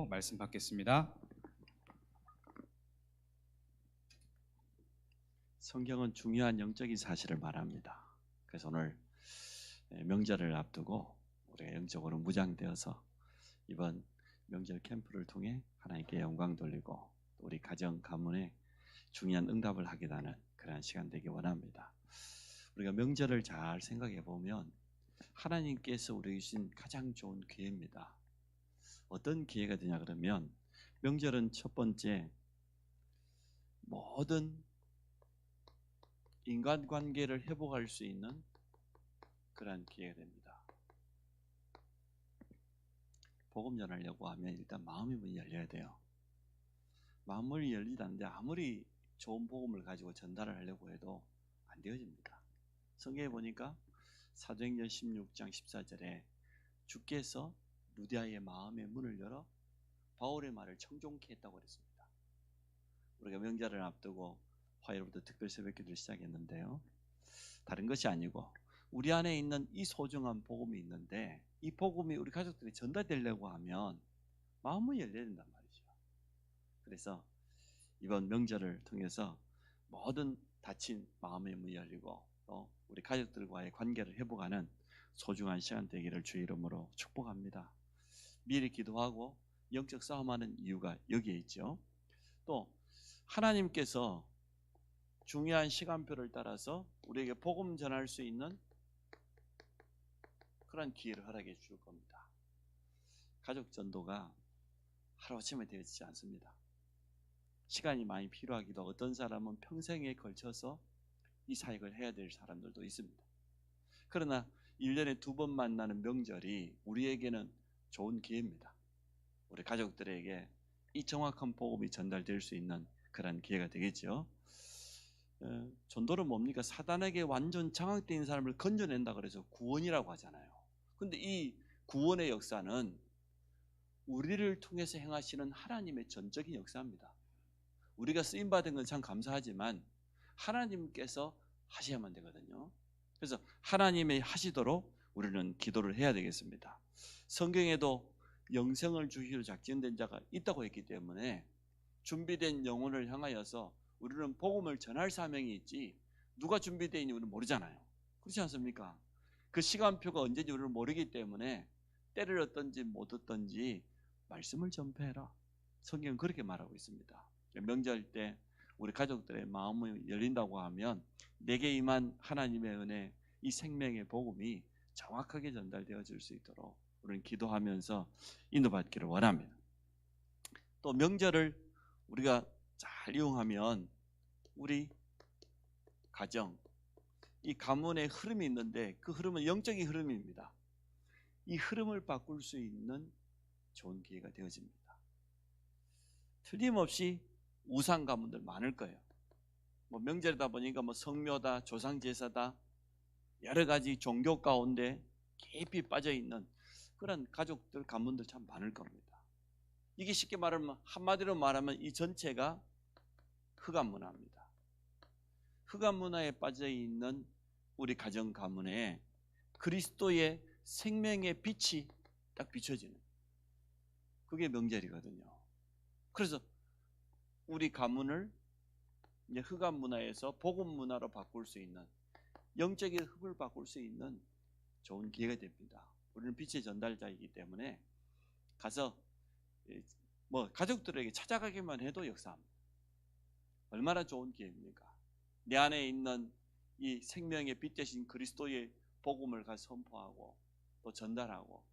말씀 받겠습니다. 성경은 중요한 영적인 사실을 말합니다. 그래서 오늘 명절을 앞두고 우리가 영적으로 무장되어서 이번 명절 캠프를 통해 하나님께 영광 돌리고 우리 가정 가문에 중요한 응답을 하게 되는 그런 시간 되기 원합니다. 우리가 명절을 잘 생각해 보면 하나님께서 우리에게 주신 가장 좋은 기회입니다. 어떤 기회가 되냐 그러면 명절은 첫 번째 모든 인간관계를 회복할 수 있는 그러한 기회가 됩니다. 복음 전하려고 하면 일단 마음의 문이 열려야 돼요. 마음이 열리다는데 아무리 좋은 복음을 가지고 전달을 하려고 해도 안 되어집니다. 성경에 보니까 사도행전 16장 14절에 주께서 루디아의 마음의 문을 열어 바울의 말을 청종케 했다고 그랬습니다. 우리가 명절을 앞두고 화요일부터 특별 새벽기도를 시작했는데요. 다른 것이 아니고 우리 안에 있는 이 소중한 복음이 있는데 이 복음이 우리 가족들이 전달되려고 하면 마음을 열려야 된단 말이죠. 그래서 이번 명절을 통해서 모든 닫힌 마음의 문이 열리고 또 우리 가족들과의 관계를 회복하는 소중한 시간 되기를 주의 이름으로 축복합니다. 미리 기도하고 영적 싸움하는 이유가 여기에 있죠. 또 하나님께서 중요한 시간표를 따라서 우리에게 복음 전할 수 있는 그런 기회를 허락해 줄 겁니다. 가족 전도가 하루아침에 되어지지 않습니다. 시간이 많이 필요하기도 어떤 사람은 평생에 걸쳐서 이 사역을 해야 될 사람들도 있습니다. 그러나 1년에 2번 만나는 명절이 우리에게는 좋은 기회입니다. 우리 가족들에게 이 정확한 복음이 전달될 수 있는 그런 기회가 되겠죠. 전도는 뭡니까? 사단에게 완전 장악되어 있는 사람을 건져낸다 그래서 구원이라고 하잖아요. 근데 이 구원의 역사는 우리를 통해서 행하시는 하나님의 전적인 역사입니다. 우리가 쓰임받은 건 참 감사하지만 하나님께서 하셔야만 되거든요. 그래서 하나님이 하시도록 우리는 기도를 해야 되겠습니다. 성경에도 영생을 주시기로 작정된 자가 있다고 했기 때문에 준비된 영혼을 향하여서 우리는 복음을 전할 사명이 있지 누가 준비되어 있는지 우리는 모르잖아요. 그렇지 않습니까? 그 시간표가 언제인지 우리는 모르기 때문에 때를 얻든지 못 얻든지 말씀을 전폐해라. 성경은 그렇게 말하고 있습니다. 명절 때 우리 가족들의 마음이 열린다고 하면 내게 임한 하나님의 은혜, 이 생명의 복음이 정확하게 전달되어질 수 있도록 우리는 기도하면서 인도받기를 원합니다. 또 명절을 우리가 잘 이용하면 우리 가정, 이 가문의 흐름이 있는데 그 흐름은 영적인 흐름입니다. 이 흐름을 바꿀 수 있는 좋은 기회가 되어집니다. 틀림없이 우상 가문들 많을 거예요. 뭐 명절이다 보니까 뭐 성묘다, 조상 제사다, 여러 가지 종교 가운데 깊이 빠져 있는 그런 가족들 가문들 참 많을 겁니다. 이게 쉽게 말하면 한마디로 말하면 이 전체가 흑암 문화입니다. 흑암 문화에 빠져 있는 우리 가정 가문에 그리스도의 생명의 빛이 딱 비춰지는 그게 명절이거든요. 그래서 우리 가문을 이제 흑암 문화에서 복음 문화로 바꿀 수 있는 영적인 흡을 바꿀 수 있는 좋은 기회가 됩니다. 우리는 빛의 전달자이기 때문에 가서 뭐 가족들에게 찾아가기만 해도 역사합니다. 얼마나 좋은 기회입니까? 내 안에 있는 이 생명의 빛 대신 그리스도의 복음을 가서 선포하고 또 전달하고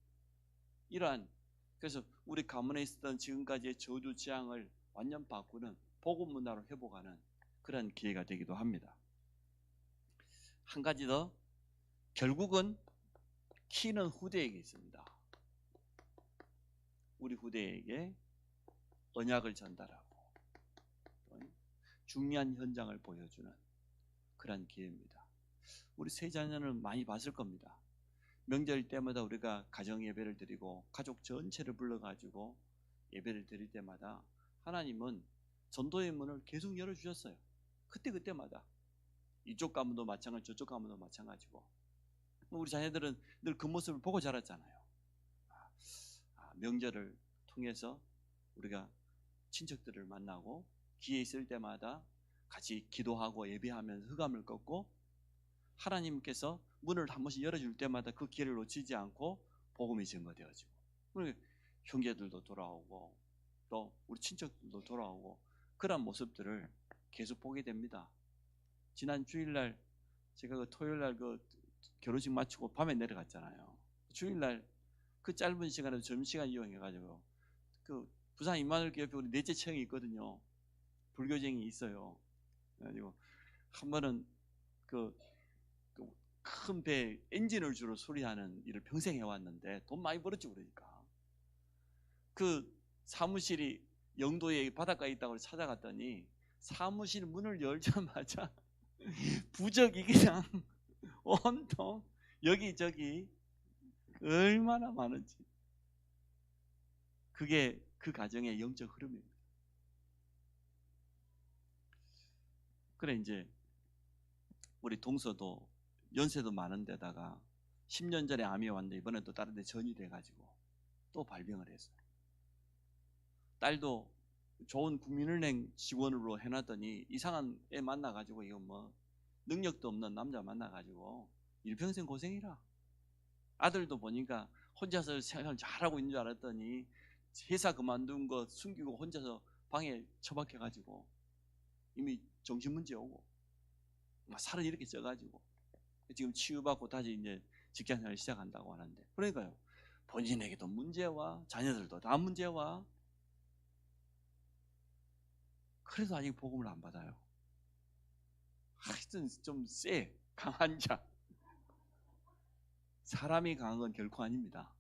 이러한 그래서 우리 가문에 있었던 지금까지의 저주 지향을 완전 바꾸는 복음 문화로 회복하는 그런 기회가 되기도 합니다. 한 가지 더 결국은 키는 후대에게 있습니다. 우리 후대에게 언약을 전달하고 중요한 현장을 보여주는 그런 기회입니다. 우리 세 자녀는 많이 봤을 겁니다. 명절 때마다 우리가 가정 예배를 드리고 가족 전체를 불러가지고 예배를 드릴 때마다 하나님은 전도의 문을 계속 열어주셨어요. 그때마다 이쪽 가문도 마찬가지 저쪽 가문도 마찬가지고 우리 자녀들은 늘 그 모습을 보고 자랐잖아요. 명절을 통해서 우리가 친척들을 만나고 기회 있을 때마다 같이 기도하고 예배하면서 흑암을 꺾고, 하나님께서 문을 한 번씩 열어줄 때마다 그 기회를 놓치지 않고 복음이 증거되어지고, 우리 형제들도 돌아오고 또 우리 친척들도 돌아오고, 그런 모습들을 계속 보게 됩니다. 지난 주일날 제가 그 토요일날 그 결혼식 마치고 밤에 내려갔잖아요. 주일날 그 짧은 시간에 점심시간 이용해가지고 그 부산 임마누엘 옆에 우리 넷째 청이 있거든요. 불교쟁이 있어요. 그래가지고 한 번은 그 큰 배 엔진을 주로 수리하는 일을 평생 해왔는데 돈 많이 벌었지. 그러니까 그 사무실이 영도에 바닷가에 있다고 찾아갔더니 사무실 문을 열자마자 부적이 그냥 온통 여기저기 얼마나 많은지. 그게 그 가정의 영적 흐름입니다. 그래 이제 우리 동서도 연세도 많은데다가 10년 전에 암이 왔는데 이번에 또 다른 데 전이 돼가지고 또 발병을 했어요. 딸도 좋은 국민은행 직원으로 해놨더니 이상한 애 만나가지고, 이거 뭐 능력도 없는 남자 만나가지고 일평생 고생이라. 아들도 보니까 혼자서 생활 잘하고 있는 줄 알았더니 회사 그만둔 거 숨기고 혼자서 방에 처박혀가지고 이미 정신문제 오고 막 살은 이렇게 쪄가지고 지금 치유받고 다시 이제 직장생활을 시작한다고 하는데, 그러니까요, 본인에게도 문제와 자녀들도 다 문제와, 그래서 아직 복음을 안 받아요. 하여튼 좀 강한 자. 사람이 강한 건 결코 아닙니다.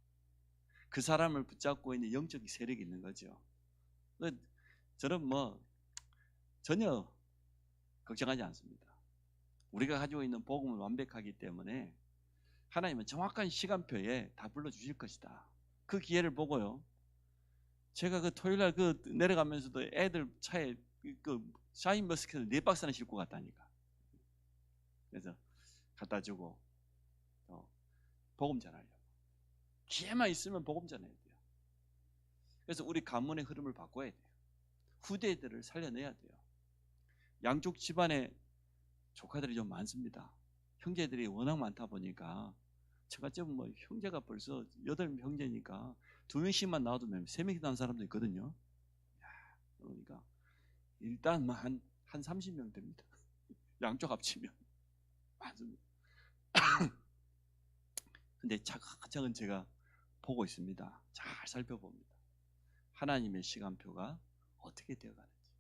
그 사람을 붙잡고 있는 영적인 세력이 있는 거죠. 저는 뭐 전혀 걱정하지 않습니다. 우리가 가지고 있는 복음은 완벽하기 때문에 하나님은 정확한 시간표에 다 불러주실 것이다. 그 기회를 보고요, 제가 그 토요일날 그 내려가면서도 애들 차에 그 샤인머스켓을 4박스나 싣고 갔다니까. 그래서 갖다 주고 복음 전하려고. 기회만 있으면 복음 전해야 돼요. 그래서 우리 가문의 흐름을 바꿔야 돼요. 후대들을 살려내야 돼요. 양쪽 집안에 조카들이 좀 많습니다. 형제들이 워낙 많다 보니까 저같이 뭐 형제가 벌써 8형제니까 2명씩만 나와도 3명이 나는 사람도 있거든요. 그러니까 일단 한 30명 됩니다. 양쪽 합치면 많습니다. 근데 차근차근 제가 보고 있습니다. 잘 살펴봅니다. 하나님의 시간표가 어떻게 되어가는지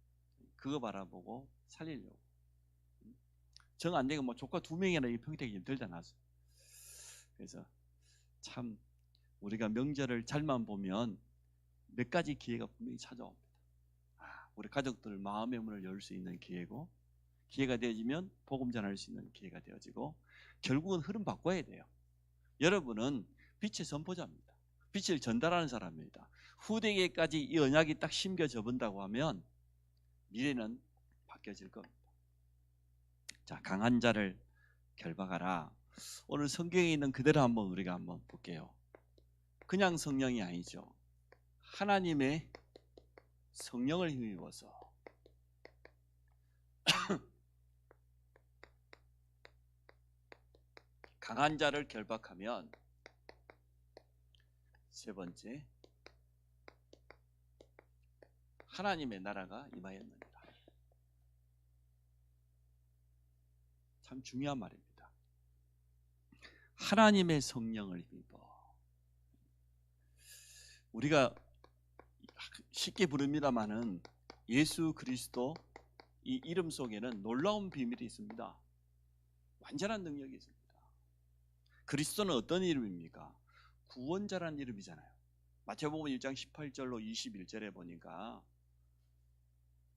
그거 바라보고 살리려고. 정 안 되고 뭐 조카 2명이나 이 평택이 좀 들다 놨어요. 그래서 참 우리가 명절을 잘만 보면 몇 가지 기회가 분명히 찾아옵니다. 우리 가족들 마음의 문을 열 수 있는 기회고, 기회가 되어지면 복음 전할 수 있는 기회가 되어지고, 결국은 흐름 바꿔야 돼요. 여러분은 빛의 선포자입니다. 빛을 전달하는 사람입니다. 후대에게까지 이 언약이 딱 심겨져 본다고 하면 미래는 바뀌어질 겁니다. 자, 강한 자를 결박하라. 오늘 성경에 있는 그대로 우리가 한번 볼게요. 그냥 성령이 아니죠. 하나님의 성령을 힘입어서 강한 자를 결박하면, 세 번째, 하나님의 나라가 임하였느니라. 참 중요한 말입니다. 하나님의 성령을 힘입어. 우리가 쉽게 부릅니다마는 예수 그리스도 이 이름 속에는 놀라운 비밀이 있습니다. 완전한 능력이 있습니다. 그리스도는 어떤 이름입니까? 구원자라는 이름이잖아요. 마태복음 1장 18절로 21절에 보니까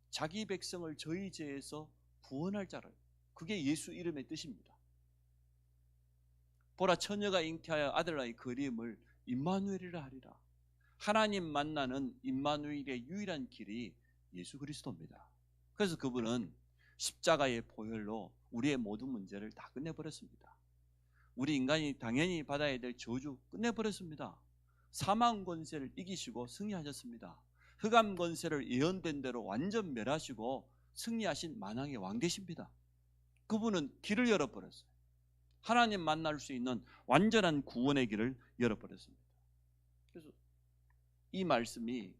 자기 백성을 저희 죄에서 구원할 자를, 그게 예수 이름의 뜻입니다. 보라, 처녀가 잉태하여 아들 낳이 그 이름을 임마누엘이라 하리라. 하나님 만나는 임마누엘의 유일한 길이 예수 그리스도입니다. 그래서 그분은 십자가의 보혈로 우리의 모든 문제를 다 끝내버렸습니다. 우리 인간이 당연히 받아야 될 저주 끝내버렸습니다. 사망 권세를 이기시고 승리하셨습니다. 흑암 권세를 예언된 대로 완전 멸하시고 승리하신 만왕의 왕 되십니다. 그분은 길을 열어버렸어요. 하나님 만날 수 있는 완전한 구원의 길을 열어버렸습니다. 그래서 이 말씀이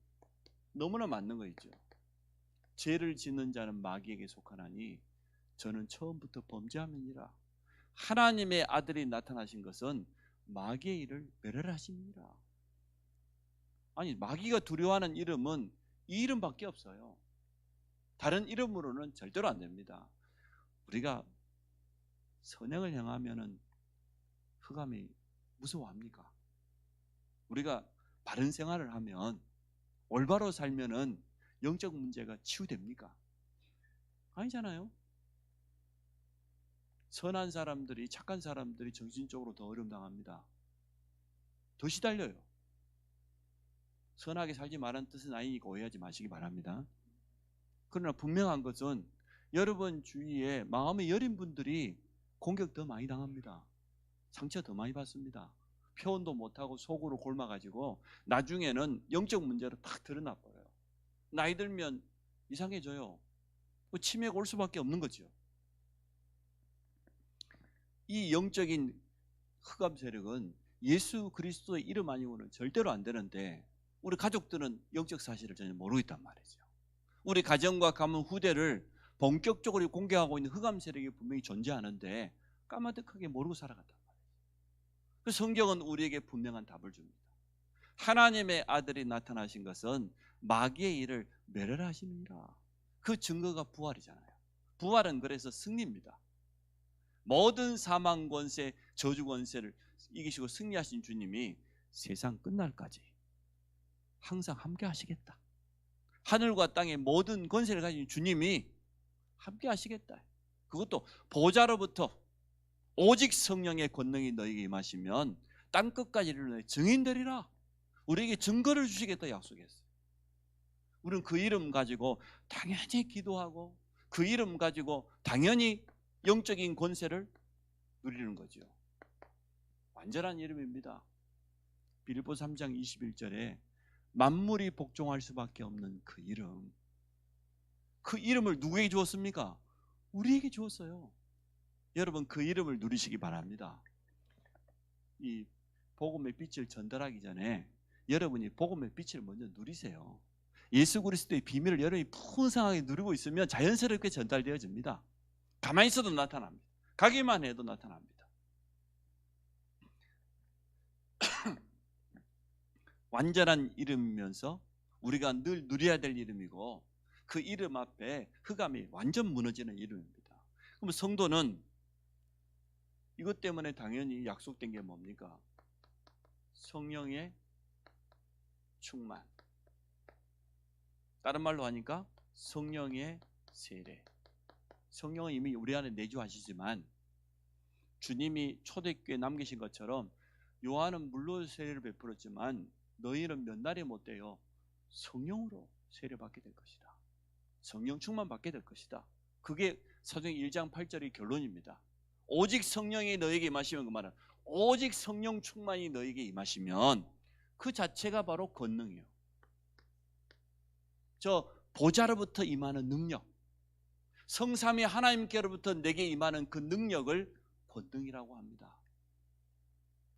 너무나 맞는 거 있죠. 죄를 짓는 자는 마귀에게 속하나니 저는 처음부터 범죄함이니라. 하나님의 아들이 나타나신 것은 마귀의 일을 멸하심이라. 아니, 마귀가 두려워하는 이름은 이 이름밖에 없어요. 다른 이름으로는 절대로 안 됩니다. 우리가 선행을 행하면은 흑암이 무서워합니까? 우리가 바른 생활을 하면, 올바로 살면은 영적 문제가 치유됩니까? 아니잖아요. 선한 사람들이, 착한 사람들이 정신적으로 더 어려움 당합니다. 더 시달려요. 선하게 살지 말라는 뜻은 아니니까 오해하지 마시기 바랍니다. 그러나 분명한 것은 여러분 주위에 마음이 여린 분들이 공격 더 많이 당합니다. 상처 더 많이 받습니다. 표현도 못하고 속으로 곪아가지고 나중에는 영적 문제로 탁 드러나 버려요. 나이 들면 이상해져요. 치매가 올 수밖에 없는 거죠. 이 영적인 흑암 세력은 예수 그리스도의 이름 아니고는 절대로 안 되는데, 우리 가족들은 영적 사실을 전혀 모르고 있단 말이죠. 우리 가정과 가문 후대를 본격적으로 공격하고 있는 흑암 세력이 분명히 존재하는데 까마득하게 모르고 살아갔단 말이에요. 그 성경은 우리에게 분명한 답을 줍니다. 하나님의 아들이 나타나신 것은 마귀의 일을 멸하심이라. 그 증거가 부활이잖아요. 부활은 그래서 승리입니다. 모든 사망 권세, 저주 권세를 이기시고 승리하신 주님이 세상 끝날까지 항상 함께 하시겠다. 하늘과 땅의 모든 권세를 가진 주님이 함께 하시겠다. 그것도 보좌로부터 오직 성령의 권능이 너에게 임하시면 땅 끝까지 이르러 증인되리라. 우리에게 증거를 주시겠다 약속했어요. 우리는 그 이름 가지고 당연히 기도하고 그 이름 가지고 당연히 영적인 권세를 누리는 거죠. 완전한 이름입니다. 빌립보 3장 21절에 만물이 복종할 수밖에 없는 그 이름, 그 이름을 누구에게 주었습니까? 우리에게 주었어요. 여러분 그 이름을 누리시기 바랍니다. 이 복음의 빛을 전달하기 전에 여러분이 복음의 빛을 먼저 누리세요. 예수 그리스도의 비밀을 여러분이 풍성하게 누리고 있으면 자연스럽게 전달되어집니다. 가만히 있어도 나타납니다. 가기만 해도 나타납니다. 완전한 이름이면서 우리가 늘 누려야 될 이름이고, 그 이름 앞에 흑암이 완전 무너지는 이름입니다. 그럼 성도는 이것 때문에 당연히 약속된 게 뭡니까? 성령의 충만. 다른 말로 하니까 성령의 세례. 성령은 이미 우리 안에 내주하시지만 주님이 초대교회에 남기신 것처럼 요한은 물로 세례를 베풀었지만 너희는 몇 날이 못 돼요. 성령으로 세례받게 될 것이다. 성령 충만 받게 될 것이다. 그게 사도행전 1장 8절의 결론입니다. 오직 성령이 너에게 임하시면, 그 말은 오직 성령 충만이 너에게 임하시면 그 자체가 바로 권능이에요. 저 보좌로부터 임하는 능력, 성삼위 하나님께로부터 내게 임하는 그 능력을 권능이라고 합니다.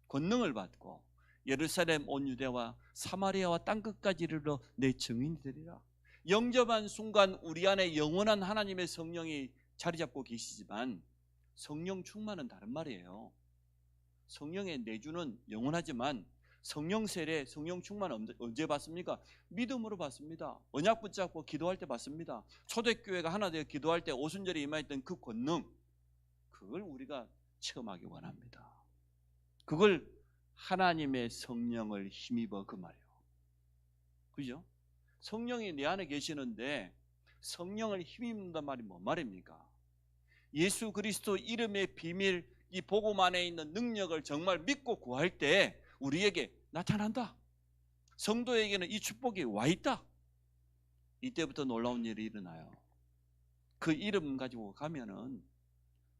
권능을 받고 예루살렘 온 유대와 사마리아와 땅끝까지 이르러 내 증인이 되리라. 영접한 순간 우리 안에 영원한 하나님의 성령이 자리 잡고 계시지만 성령 충만은 다른 말이에요. 성령의 내주는 영원하지만 성령 세례, 성령 충만 언제 받습니까? 믿음으로 받습니다. 언약 붙잡고 기도할 때 받습니다. 초대교회가 하나 되어 기도할 때 오순절에 임하였던 그 권능, 그걸 우리가 체험하기 원합니다. 그걸 하나님의 성령을 힘입어, 그 말이에요. 그죠? 성령이 내 안에 계시는데 성령을 힘입는단 말이 뭔 말입니까? 예수 그리스도 이름의 비밀, 이 복음 안에 있는 능력을 정말 믿고 구할 때 우리에게 나타난다. 성도에게는 이 축복이 와 있다. 이때부터 놀라운 일이 일어나요. 그 이름 가지고 가면은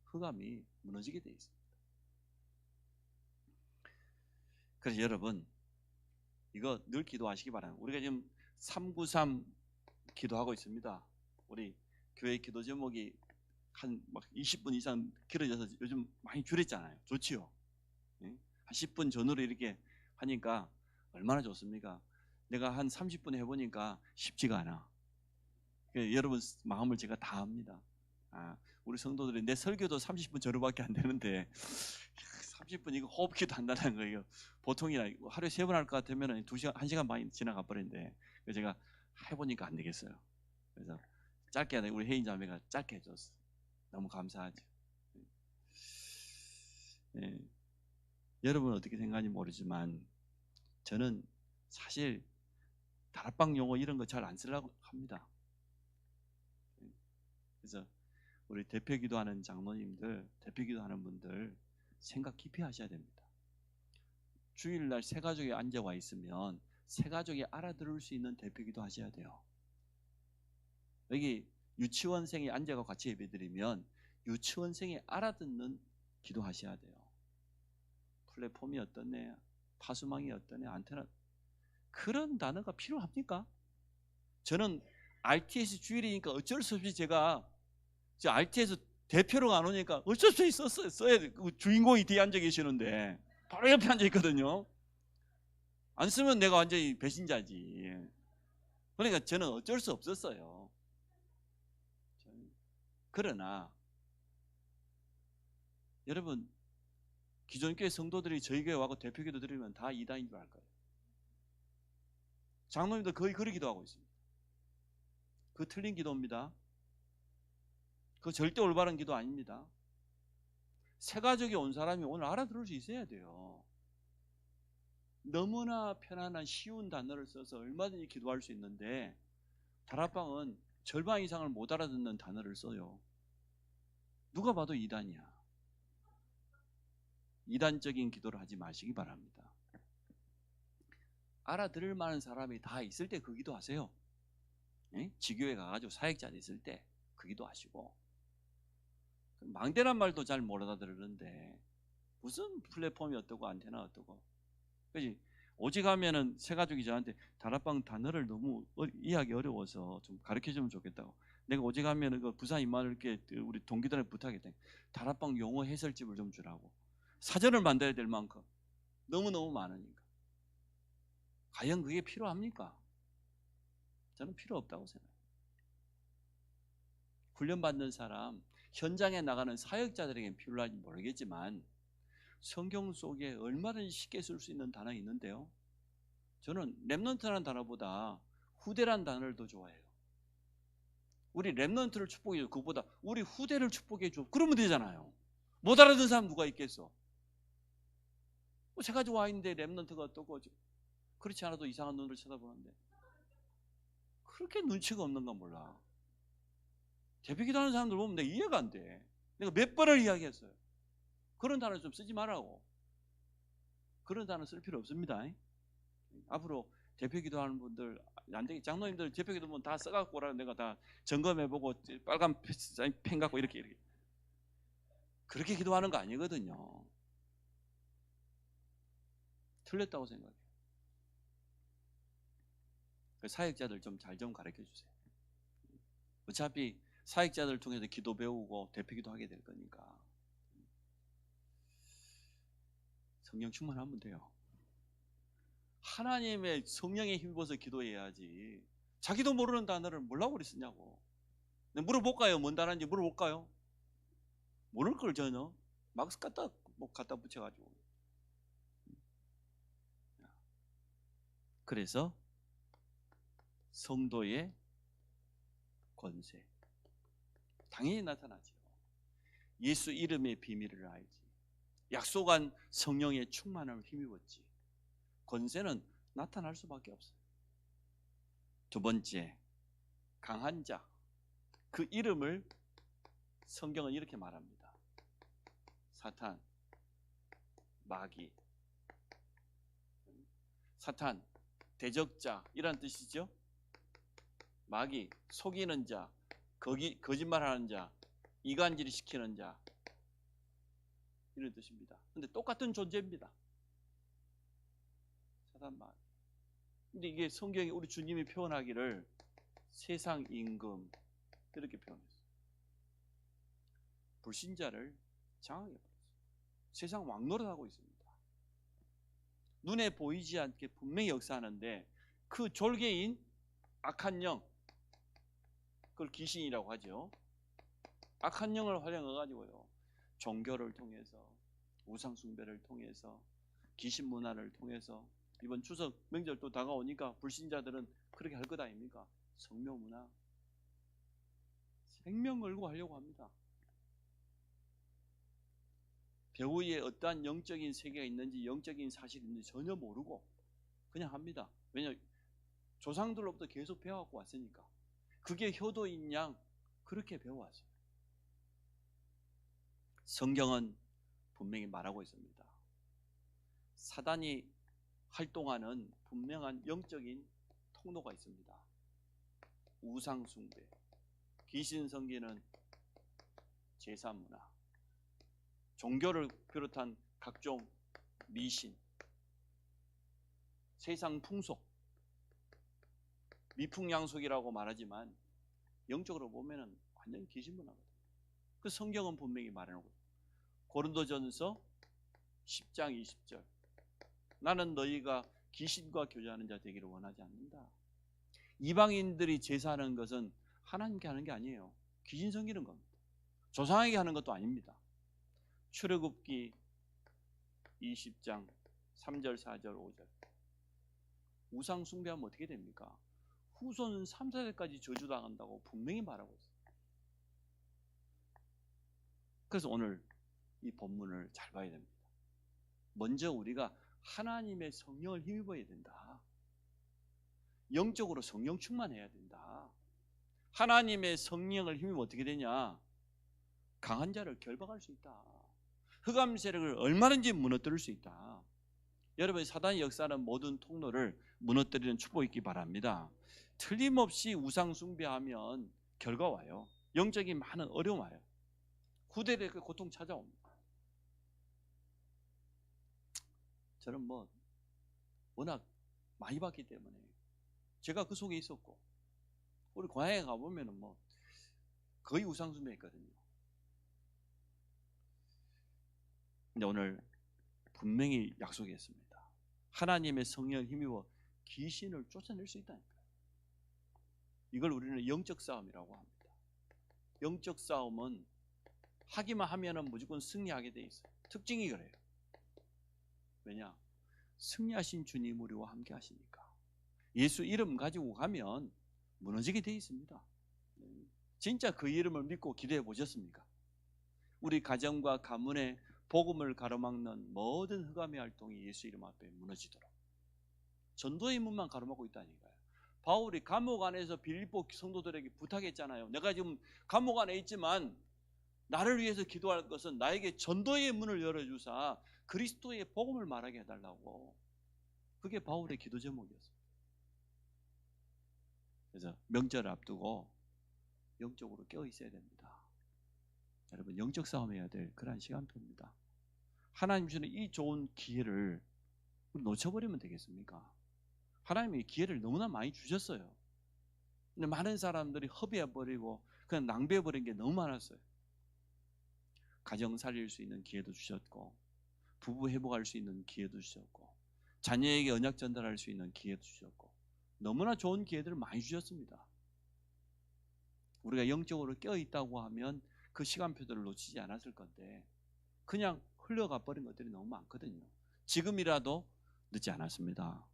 흑암이 무너지게 돼 있습니다. 그래서 여러분, 이거 늘 기도하시기 바랍니다. 우리가 지금 393 기도하고 있습니다. 우리 교회 기도 제목이 한 막 20분 이상 길어져서 요즘 많이 줄였잖아요. 좋지요. 한 10분 전후로 이렇게 하니까 얼마나 좋습니까? 내가 한 30분 해보니까 쉽지가 않아. 여러분 마음을 제가 다 합니다. 우리 성도들이 내 설교도 30분 전후밖에 안 되는데 30분 이거 호흡기도 한다는 거예요. 보통이나 하루에 3번 할 것 같으면 2시간, 1시간 많이 지나가 버리는데 제가 해보니까 안 되겠어요. 그래서 짧게 하다 우리 혜인 자매가 짧게 해줬어. 너무 감사하죠. 네. 여러분은 어떻게 생각하는지 모르지만 저는 사실 다락방 용어 이런 거 잘 안 쓰려고 합니다. 그래서 우리 대표 기도하는 장로님들, 대표 기도하는 분들 생각 깊이 하셔야 됩니다. 주일날 새 가족이 앉아와 있으면 새 가족이 알아들을 수 있는 대표 기도 하셔야 돼요. 여기 유치원생이 앉아가 같이 예배드리면 유치원생이 알아듣는 기도하셔야 돼요. 플랫폼이 어떠네, 파수망이 어떠네, 안테나, 그런 단어가 필요합니까? 저는 RTS 주일이니까 어쩔 수 없이 제가 RTS 대표로 안 오니까 어쩔 수 없이 써야 돼. 주인공이 뒤에 앉아 계시는데 바로 옆에 앉아 있거든요. 안 쓰면 내가 완전히 배신자지. 그러니까 저는 어쩔 수 없었어요. 그러나 여러분, 기존 교회 성도들이 저희 교회 와서 대표 기도 드리면 다 이단인 줄 알 거예요. 장로님도 거의 그렇게 기도하고 있습니다. 그 틀린 기도입니다. 그 절대 올바른 기도 아닙니다. 새 가족이 온 사람이 오늘 알아들을 수 있어야 돼요. 너무나 편안한 쉬운 단어를 써서 얼마든지 기도할 수 있는데 다락방은 절반 이상을 못 알아듣는 단어를 써요. 누가 봐도 이단이야. 이단적인 기도를 하지 마시기 바랍니다. 알아들을 만한 사람이 다 있을 때 그 기도하세요. 지교회 가가지고 사역자 있을 때 그 기도하시고, 망대란 말도 잘 못 알아들었는데 무슨 플랫폼이 어떠고 안테나 어떠고. 그지? 오직 하면은 새 가족이 저한테 다락방 단어를 너무 이해하기 어려워서 좀 가르쳐주면 좋겠다고. 내가 오직 하면은 그 부산 임마누엘교회 우리 동기들한테 부탁했더니 다락방 용어 해설집을 좀 주라고. 사전을 만들어야 될 만큼 너무너무 많으니까. 과연 그게 필요합니까? 저는 필요 없다고 생각해요. 훈련받는 사람, 현장에 나가는 사역자들에게는 필요할지 모르겠지만 성경 속에 얼마든지 쉽게 쓸 수 있는 단어가 있는데요. 저는 렘넌트라는 단어보다 후대라는 단어를 더 좋아해요. 우리 렘넌트를 축복해 줘. 그것보다 우리 후대를 축복해 줘. 그러면 되잖아요. 못 알아듣는 사람 누가 있겠어? 새 가지고 와 있는데 렘넌트가 어떻고, 그렇지 않아도 이상한 눈으로 쳐다보는데 그렇게 눈치가 없는가 몰라. 대표 기도하는 사람들 보면 내가 이해가 안 돼. 내가 몇 번을 이야기했어요. 그런 단어 좀 쓰지 말라고. 그런 단어 쓸 필요 없습니다. 앞으로 대표 기도하는 분들 안 되게 장로님들 대표 기도문 다 써갖고 오라. 내가 다 점검해보고 빨간 펜 갖고 이렇게 그렇게 기도하는 거 아니거든요. 틀렸다고 생각해요. 사역자들 좀 잘 좀 가르쳐 주세요. 어차피 사역자들 통해서 기도 배우고 대표 기도하게 될 거니까 성령 충만하면 돼요. 하나님의 성령에 힘입어서 기도해야지. 자기도 모르는 단어를 뭐라고 그랬었냐고. 물어볼까요? 뭔 단어인지 물어볼까요? 모를 걸 전혀. 막 갖다 붙여가지고. 그래서 성도의 권세 당연히 나타나죠. 예수 이름의 비밀을 알지. 약속한 성령의 충만함을 힘입었지. 권세는 나타날 수밖에 없어요. 두 번째, 강한 자. 그 이름을 성경은 이렇게 말합니다. 사탄, 마귀. 사탄, 대적자 이란 뜻이죠. 마귀, 속이는 자, 거짓말하는 자, 이간질 시키는 자, 이런 뜻입니다. 근데 똑같은 존재입니다. 사탄, 마귀. 근데 이게 성경에 우리 주님이 표현하기를 세상 임금 이렇게 표현했어요. 불신자를 장하게 버렸어요. 세상 왕노릇하고 있습니다. 눈에 보이지 않게 분명히 역사하는데 그 졸개인 악한 영, 그걸 귀신이라고 하죠. 악한 영을 활용해가지고요, 종교를 통해서, 우상 숭배를 통해서, 귀신 문화를 통해서, 이번 추석 명절도 다가오니까 불신자들은 그렇게 할 것 아닙니까? 성묘 문화, 생명 걸고 하려고 합니다. 배후에 어떠한 영적인 세계가 있는지, 영적인 사실이 있는지 전혀 모르고 그냥 합니다. 왜냐하면 조상들로부터 계속 배워갖고 왔으니까. 그게 효도인 양 그렇게 배워왔어요. 성경은 분명히 말하고 있습니다. 사단이 활동하는 분명한 영적인 통로가 있습니다. 우상 숭배, 귀신 섬기는 제사 문화, 종교를 비롯한 각종 미신, 세상 풍속, 미풍양속이라고 말하지만 영적으로 보면은 완전 귀신 문화거든요. 그 성경은 분명히 말해놓고 있어요. 고린도전서 10장 20절, 나는 너희가 귀신과 교제하는 자 되기를 원하지 않는다. 이방인들이 제사하는 것은 하나님께 하는 게 아니에요. 귀신 섬기는 겁니다. 조상에게 하는 것도 아닙니다. 출애굽기 20장 3절 4절 5절, 우상 숭배하면 어떻게 됩니까? 후손은 3, 4대까지 저주당한다고 분명히 말하고 있어요. 그래서 오늘 이 본문을 잘 봐야 됩니다. 먼저 우리가 하나님의 성령을 힘입어야 된다. 영적으로 성령 충만해야 된다. 하나님의 성령을 힘입으면 어떻게 되냐? 강한 자를 결박할 수 있다. 흑암 세력을 얼마든지 무너뜨릴 수 있다. 여러분, 사단의 역사는 모든 통로를 무너뜨리는 축복이 있기 바랍니다. 틀림없이 우상 숭배하면 결과 와요. 영적인 많은 어려움 와요. 후대의 그 고통 찾아옵니다. 저는 워낙 많이 봤기 때문에 제가 그 속에 있었고, 우리 고향에 가보면은 거의 우상 숭배했거든요. 근데 오늘 분명히 약속했습니다. 하나님의 성령을 힘입어 귀신을 쫓아낼 수 있다니까요. 이걸 우리는 영적 싸움이라고 합니다. 영적 싸움은 하기만 하면은 무조건 승리하게 돼 있어요. 특징이 그래요. 왜냐? 승리하신 주님 우리와 함께 하시니까. 예수 이름 가지고 가면 무너지게 돼 있습니다. 진짜 그 이름을 믿고 기도해 보셨습니까? 우리 가정과 가문에 복음을 가로막는 모든 흑암의 활동이 예수 이름 앞에 무너지도록 전도의 문만 가로막고 있다니까요. 바울이 감옥 안에서 빌립보 성도들에게 부탁했잖아요. 내가 지금 감옥 안에 있지만 나를 위해서 기도할 것은 나에게 전도의 문을 열어주사 그리스도의 복음을 말하게 해달라고. 그게 바울의 기도 제목이었어요. 그래서 명절을 앞두고 영적으로 깨어 있어야 됩니다. 여러분, 영적 싸움해야 될 그런 시간표입니다. 하나님 주시는 이 좋은 기회를 놓쳐버리면 되겠습니까? 하나님이 기회를 너무나 많이 주셨어요. 근데 많은 사람들이 허비해버리고 그냥 낭비해버린 게 너무 많았어요. 가정 살릴 수 있는 기회도 주셨고, 부부 회복할 수 있는 기회도 주셨고, 자녀에게 언약 전달할 수 있는 기회도 주셨고, 너무나 좋은 기회들을 많이 주셨습니다. 우리가 영적으로 깨어있다고 하면 그 시간표들을 놓치지 않았을 건데 그냥 흘러가 버린 것들이 너무 많거든요. 지금이라도 늦지 않았습니다.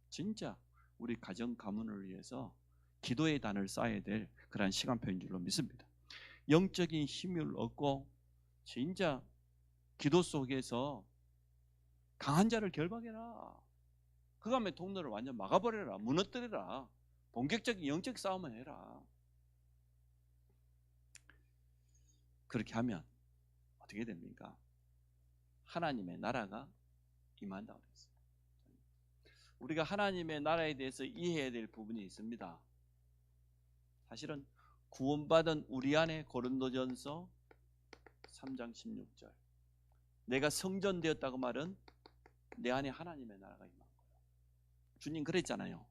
진짜 우리 가정 가문을 위해서 기도의 단을 쌓아야 될 그런 시간표인 줄로 믿습니다. 영적인 힘을 얻고 진짜 기도 속에서 강한 자를 결박해라. 흑암의 통로를 완전 막아버려라. 무너뜨려라. 본격적인 영적 싸움을 해라. 그렇게 하면 어떻게 됩니까? 하나님의 나라가 임한다고 했어요. 우리가 하나님의 나라에 대해서 이해해야 될 부분이 있습니다. 사실은 구원받은 우리 안에 고린도전서 3장 16절, 내가 성전되었다고 말은 내 안에 하나님의 나라가 임한 거예요. 주님 그랬잖아요.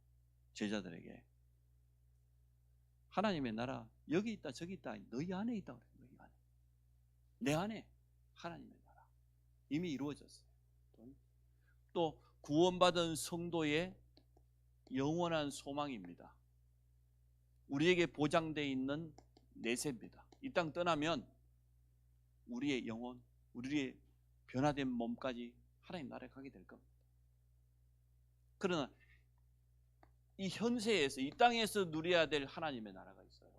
제자들에게. 하나님의 나라 여기 있다 저기 있다 너희 안에 있다 그래요. 너희 안에. 내 안에 하나님의 나라 이미 이루어졌어요. 또 구원받은 성도의 영원한 소망입니다. 우리에게 보장되어 있는 내세입니다. 이 땅 떠나면 우리의 영혼, 우리의 변화된 몸까지 하나님 나라에 가게 될 겁니다. 그러나 이 현세에서 이 땅에서 누려야 될 하나님의 나라가 있어요.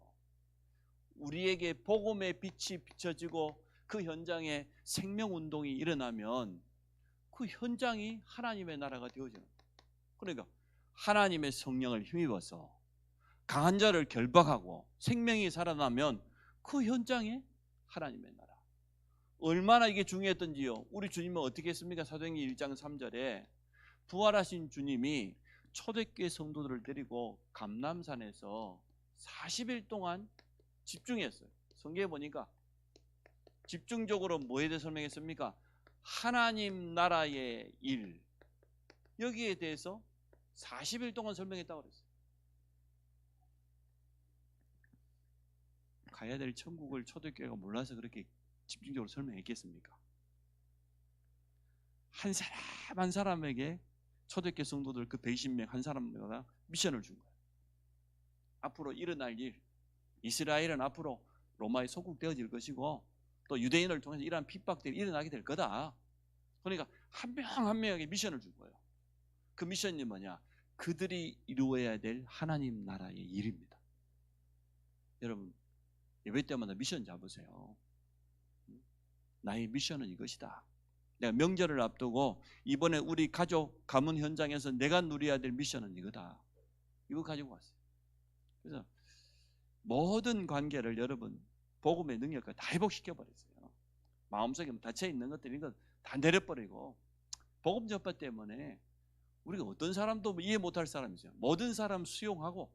우리에게 복음의 빛이 비춰지고 그 현장에 생명운동이 일어나면 그 현장이 하나님의 나라가 되어지는 거예요. 그러니까 하나님의 성령을 힘입어서 강한 자를 결박하고 생명이 살아나면 그 현장에 하나님의 나라. 얼마나 이게 중요했던지요. 우리 주님은 어떻게 했습니까? 사도행전 1장 3절에 부활하신 주님이 초대교회 성도들을 데리고 감람산에서 40일 동안 집중했어요. 성경에 보니까 집중적으로 뭐에 대해 설명했습니까? 하나님 나라의 일, 여기에 대해서 40일 동안 설명했다고 그랬어요. 가야 될 천국을 초대교회가 몰라서 그렇게 집중적으로 설명했겠습니까? 한 사람 한 사람에게 초대교회 성도들 그 120명 한 사람마다 미션을 준 거예요. 앞으로 일어날 일, 이스라엘은 앞으로 로마에 속국되어질 것이고 또 유대인을 통해서 이러한 핍박들이 일어나게 될 거다. 그러니까 한 명 한 명에게 미션을 준 거예요. 그 미션이 뭐냐? 그들이 이루어야 될 하나님 나라의 일입니다. 여러분 예배 때마다 미션 잡으세요. 나의 미션은 이것이다. 내가 명절을 앞두고 이번에 우리 가족 가문 현장에서 내가 누려야 될 미션은 이거다. 이거 가지고 왔어요. 그래서 모든 관계를 여러분 복음의 능력과 다 회복시켜버렸어요. 마음속에 닫혀 있는 것들 이거 다 내려버리고 복음 전파 때문에 우리가 어떤 사람도 이해 못할 사람이죠. 모든 사람 수용하고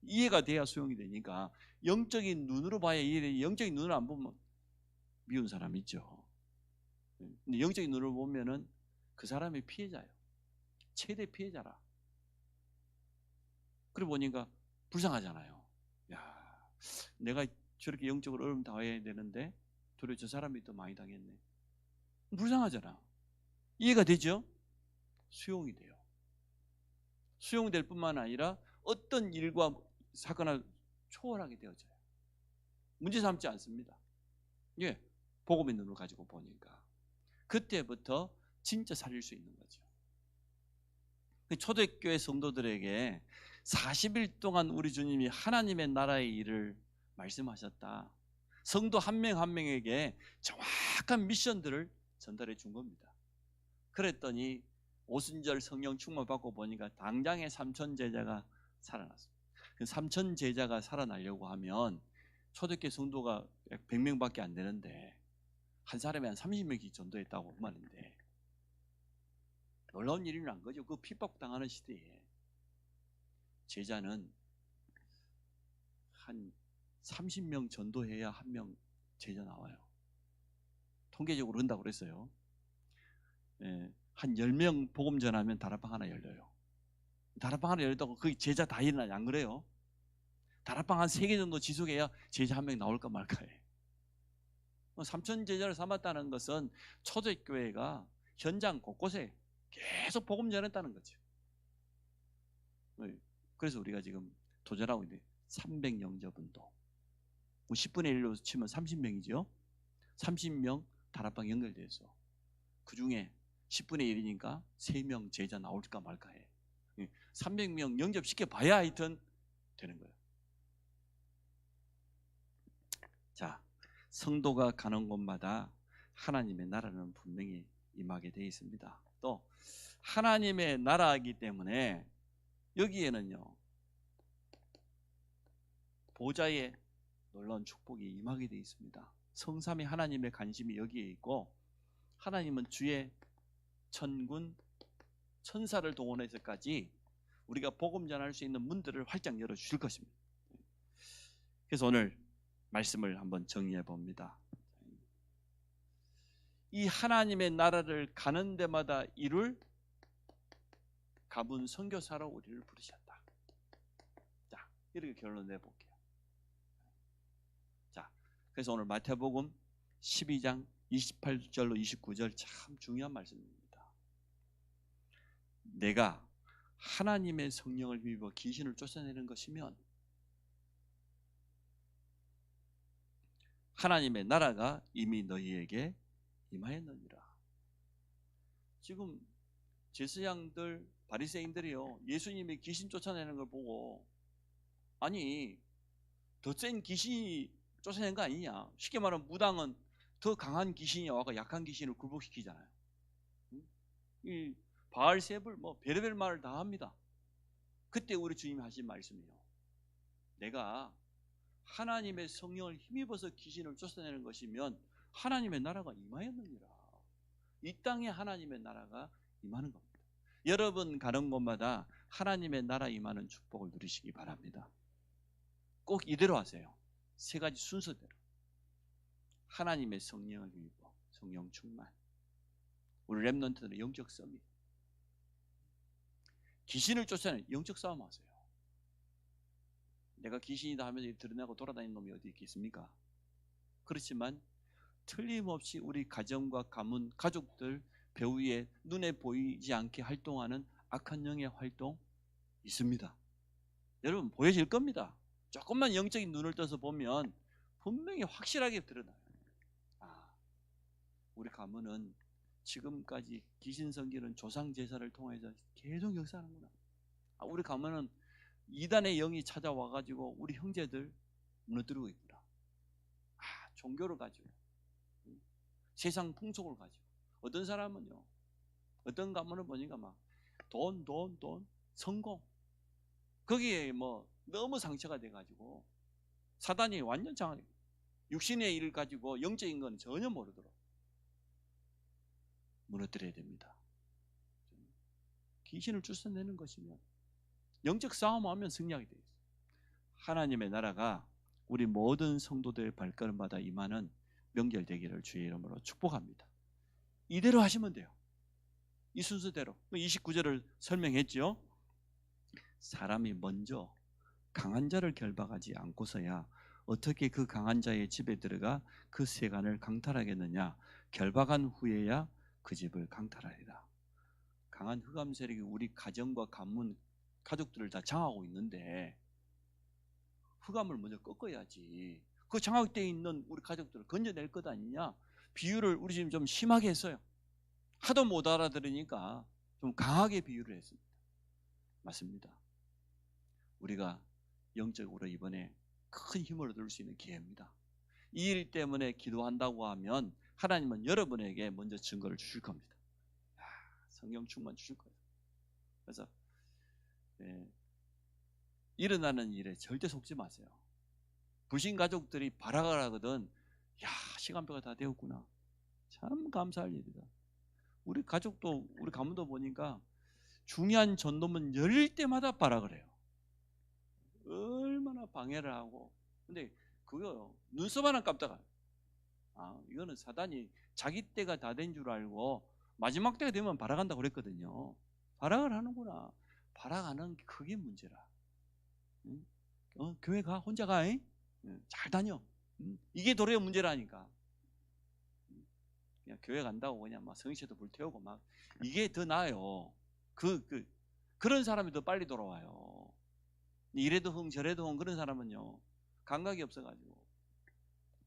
이해가 돼야 수용이 되니까 영적인 눈으로 봐야 이해되지 영적인 눈으로 안 보면 미운 사람 있죠. 근데 영적인 눈으로 보면은 그 사람이 피해자예요. 최대 피해자라. 그러고 보니까 불쌍하잖아요. 야, 내가 저렇게 영적으로 어려움 당해야 되는데 도리어 저 사람이 더 많이 당했네. 불쌍하잖아. 이해가 되죠? 수용이 돼요. 수용될 뿐만 아니라 어떤 일과 사건을 초월하게 되어져요. 문제 삼지 않습니다. 예, 복음의 눈을 가지고 보니까 그때부터 진짜 살릴 수 있는 거죠. 초대교회 성도들에게 40일 동안 우리 주님이 하나님의 나라의 일을 말씀하셨다. 성도 한 명 한 명에게 정확한 미션들을 전달해 준 겁니다. 그랬더니 오순절 성령 충만 받고 보니까 당장에 3천 제자가 살아났습니다. 3천 제자가 살아나려고 하면 초대교회 성도가 100명밖에 안 되는데 한 사람이 한 30명씩 전도했다고 그 말인데 놀라운 일이 난 거죠. 그 핍박당하는 시대에 제자는 한 30명 전도해야 한 명 제자 나와요. 통계적으로 그런다고 그랬어요. 예, 한 10명 복음 전하면 다락방 하나 열려요. 다락방 하나 열렸다고 거기 제자 다 일어나지 안 그래요? 다락방 한 3개 정도 지속해야 제자 한 명 나올까 말까 해. 3천 제자를 삼았다는 것은 초대교회가 현장 곳곳에 계속 복음 전했다는 거죠. 그래서 우리가 지금 도전하고 있는데 300영접운동 10분의 1로 치면 30명이죠. 30명 다락방 연결돼서 그 중에 10분의 1이니까 3명 제자 나올까 말까 해. 300명 영접시켜 봐야 하여튼 되는 거예요. 자, 성도가 가는 곳마다 하나님의 나라는 분명히 임하게 되어 있습니다. 또 하나님의 나라이기 때문에 여기에는요 보좌의 놀라운 축복이 임하게 되어 있습니다. 성삼위 하나님의 관심이 여기에 있고 하나님은 주의 천군 천사를 동원해서까지 우리가 복음 전할 수 있는 문들을 활짝 열어주실 것입니다. 그래서 오늘 말씀을 한번 정리해 봅니다. 이 하나님의 나라를 가는 데마다 이룰 가문 선교사로 우리를 부르셨다. 자, 이렇게 결론 내볼게요. 자, 그래서 오늘 마태복음 12장 28절로 29절 참 중요한 말씀입니다. 내가 하나님의 성령을 힘입어 귀신을 쫓아내는 것이면 하나님의 나라가 이미 너희에게 임하였느니라. 지금 제사장들 바리새인들이요, 예수님이 귀신 쫓아내는 걸 보고 아니 더 센 귀신이 쫓아낸 거 아니냐, 쉽게 말하면 무당은 더 강한 귀신이 와서 약한 귀신을 굴복시키잖아요. 이 바알세불 뭐 별의별 말을 다 합니다. 그때 우리 주님이 하신 말씀이요, 내가 하나님의 성령을 힘입어서 귀신을 쫓아내는 것이면 하나님의 나라가 임하였느니라. 이 땅에 하나님의 나라가 임하는 겁니다. 여러분 가는 곳마다 하나님의 나라 임하는 축복을 누리시기 바랍니다. 꼭 이대로 하세요. 세 가지 순서대로. 하나님의 성령을 힘입어 성령 충만. 우리 렘넌트들은 영적 싸움이, 귀신을 쫓아내는 영적 싸움 하세요. 내가 귀신이다 하면서 드러나고 돌아다니는 놈이 어디 있겠습니까? 그렇지만 틀림없이 우리 가정과 가문, 가족들 배후에 눈에 보이지 않게 활동하는 악한 영의 활동 있습니다. 여러분 보여질 겁니다. 조금만 영적인 눈을 떠서 보면 분명히 확실하게 드러나요. 우리 가문은 지금까지 귀신 섬기는 조상 제사를 통해서 계속 역사하는구나. 우리 가문은 이단의 영이 찾아와가지고 우리 형제들 무너뜨리고 있구나. 종교를 가지고, 세상 풍속을 가지고. 어떤 사람은요, 어떤 가문을 보니까 막 돈, 성공, 거기에 뭐 너무 상처가 돼가지고 사단이 완전 장악해. 육신의 일을 가지고 영적인 건 전혀 모르도록 무너뜨려야 됩니다. 귀신을 쫓아내는 것이면 영적 싸움하면 승리하게 되어 있어요. 하나님의 나라가 우리 모든 성도들의 발걸음마다 임하는 명절 되기를 주의 이름으로 축복합니다. 이대로 하시면 돼요. 이 순서대로. 29절을 설명했죠. 사람이 먼저 강한 자를 결박하지 않고서야 어떻게 그 강한 자의 집에 들어가 그 세간을 강탈하겠느냐. 결박한 후에야 그 집을 강탈하리라. 강한 흑암 세력이 우리 가정과 가문, 가족들을 다 장하고 있는데 흑암을 먼저 꺾어야지. 그 장악되어 있는 우리 가족들을 건져낼 것 아니냐. 비유를 우리 지금 좀 심하게 했어요. 하도 못 알아들으니까 좀 강하게 비유를 했습니다. 맞습니다. 우리가 영적으로 이번에 큰 힘을 얻을 수 있는 기회입니다. 이 일 때문에 기도한다고 하면 하나님은 여러분에게 먼저 증거를 주실 겁니다. 성령 충만 주실 거예요. 그래서 일어나는 일에 절대 속지 마세요. 불신 가족들이 발악을 하거든. 야, 시간표가 다 되었구나. 참 감사할 일이다. 우리 가족도, 우리 가문도 보니까 중요한 전도문 열릴 때마다 발악을 해요. 얼마나 방해를 하고. 근데 그거 눈썹 하나 깜짝아. 이거는 사단이 자기 때가 다 된 줄 알고 마지막 때가 되면 발악한다고 그랬거든요. 발악을 하는구나. 발악하는 게 그게 문제라. 응? 교회 가, 혼자 가. 잘 다녀. 이게 도리어 문제라니까. 그냥 교회 간다고 그냥 막 성시에도 불태우고 막 이게 더 나아요. 그런 사람이 더 빨리 돌아와요. 이래도 흥 저래도 흥 그런 사람은요 감각이 없어가지고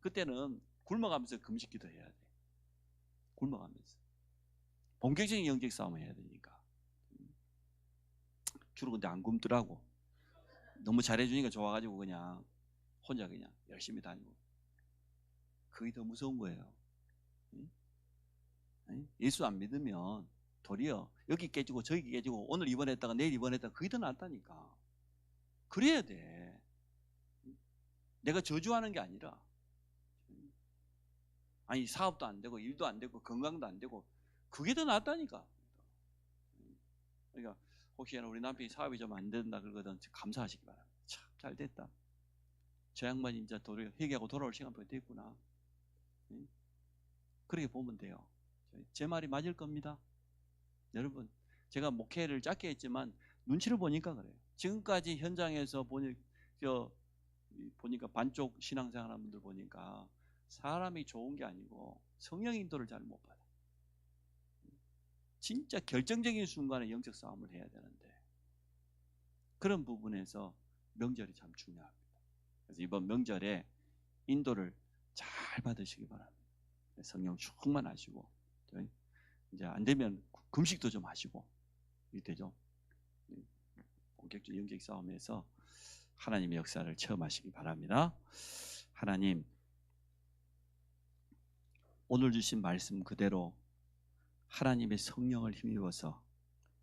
그때는 굶어가면서 금식기도 해야 돼. 굶어가면서 본격적인 영적 싸움을 해야 되니까. 주로 근데 안 굶더라고. 너무 잘해주니까 좋아가지고 그냥 혼자 그냥 열심히 다니고. 그게 더 무서운 거예요. 예수 안 믿으면 도리어 여기 깨지고 저기 깨지고 오늘 입원했다가 내일 입원했다가 그게 더 낫다니까. 그래야 돼. 내가 저주하는 게 아니라 아니 사업도 안 되고 일도 안 되고 건강도 안 되고 그게 더 낫다니까. 그러니까 혹시나 우리 남편이 사업이 좀 안 된다 그러거든 감사하시기 바랍니다. 참 잘 됐다. 저 양반이 이제 도리어 회개하고 돌아올 시간표가 됐구나. 그렇게 보면 돼요. 제 말이 맞을 겁니다. 여러분 제가 목회를 짧게 했지만 눈치를 보니까 그래요. 지금까지 현장에서 보니까 반쪽 신앙생활하는 분들 보니까 사람이 좋은 게 아니고 성령 인도를 잘 못 받아. 진짜 결정적인 순간에 영적 싸움을 해야 되는데 그런 부분에서 명절이 참 중요합니다. 그래서 이번 명절에 인도를 잘 받으시기 바랍니다. 성령 충만하시고 이제 안 되면 금식도 좀 하시고 이때 좀 본격적인 영적 싸움에서 하나님의 역사를 체험하시기 바랍니다. 하나님, 오늘 주신 말씀 그대로 하나님의 성령을 힘입어서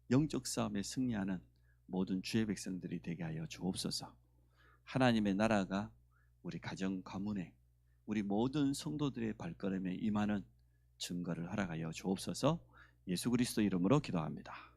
영적 싸움에 승리하는 모든 주의 백성들이 되게 하여 주옵소서. 하나님의 나라가 우리 가정 가문에 우리 모든 성도들의 발걸음에 임하는 증거를 허락하여 주옵소서. 예수 그리스도 이름으로 기도합니다.